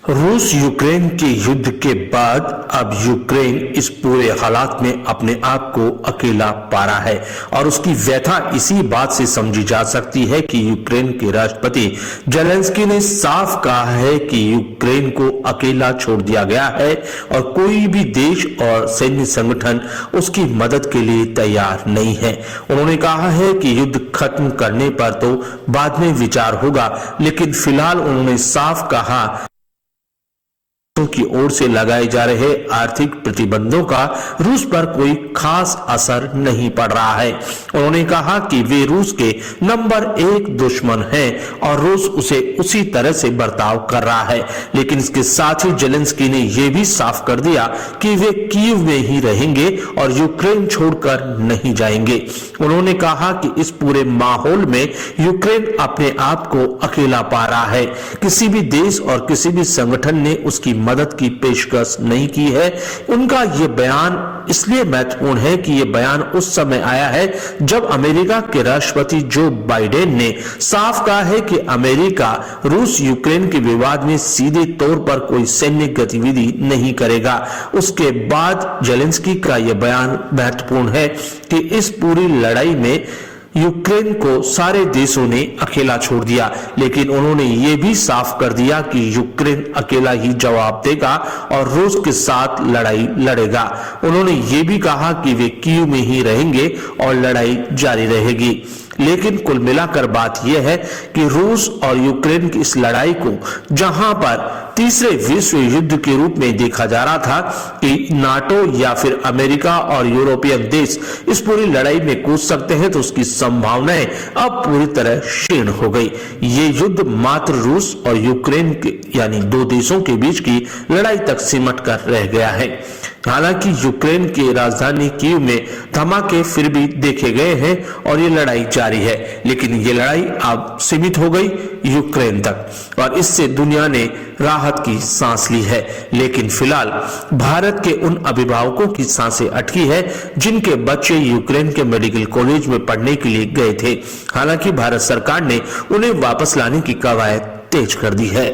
रूस यूक्रेन के युद्ध के बाद अब यूक्रेन इस पूरे हालात में अपने आप को अकेला पा रहा है और उसकी व्यथा इसी बात से समझी जा सकती है कि यूक्रेन के राष्ट्रपति जेलेंस्की ने साफ कहा है कि यूक्रेन को अकेला छोड़ दिया गया है और कोई भी देश और सैन्य संगठन उसकी मदद के लिए तैयार नहीं है। उन्होंने कहा है कि युद्ध खत्म करने पर तो बाद में विचार होगा, लेकिन फिलहाल उन्होंने साफ कहा की ओर से लगाए जा रहे आर्थिक प्रतिबंधों का रूस पर कोई खास असर नहीं पड़ रहा है। उन्होंने कहा कि वे रूस के नंबर 1 दुश्मन हैं और रूस उसे उसी तरह से बर्ताव कर रहा है, लेकिन इसके साथ ही जेलेंस्की ने यह भी साफ कर दिया कि वे कीव में ही रहेंगे और यूक्रेन छोड़कर नहीं जाएंगे। उन्होंने कहा कि इस पूरे माहौल में यूक्रेन अपने आप को अकेला पा रहा है। किसी भी देश और किसी भी संगठन ने उसकी मदद की पेशकश नहीं की है। उनका यह बयान इसलिए महत्वपूर्ण है कि यह बयान उस समय आया है जब अमेरिका के राष्ट्रपति जो बाइडेन ने साफ कहा है कि अमेरिका रूस यूक्रेन के विवाद में सीधे तौर पर कोई सैन्य गतिविधि नहीं करेगा। उसके बाद जेलेंस्की का यह बयान महत्वपूर्ण है कि इस पूरी लड़ाई में यूक्रेन को सारे देशों ने अकेला छोड़ दिया, लेकिन उन्होंने ये भी साफ कर दिया कि यूक्रेन अकेला ही जवाब देगा और रूस के साथ लड़ाई लड़ेगा। उन्होंने ये भी कहा कि वे कीव में ही रहेंगे और लड़ाई जारी रहेगी। लेकिन कुल मिलाकर बात यह है कि रूस और यूक्रेन की इस लड़ाई को जहां पर तीसरे विश्व युद्ध के रूप में देखा जा रहा था कि नाटो या फिर अमेरिका और यूरोपियन देश इस पूरी लड़ाई में कूद सकते हैं, तो उसकी संभावनाएं अब पूरी तरह क्षीण हो गई। ये युद्ध मात्र रूस और यूक्रेन के यानी दो देशों के बीच की लड़ाई तक सिमट कर रह गया है। हालांकि यूक्रेन की राजधानी कीव में धमाके फिर भी देखे गए हैं और ये लड़ाई जारी है, लेकिन ये लड़ाई अब सीमित हो गई यूक्रेन तक और इससे दुनिया ने राहत की सांस ली है। लेकिन फिलहाल भारत के उन अभिभावकों की सांसें अटकी है जिनके बच्चे यूक्रेन के मेडिकल कॉलेज में पढ़ने के लिए गए थे। हालांकि भारत सरकार ने उन्हें वापस लाने की कवायद तेज कर दी है।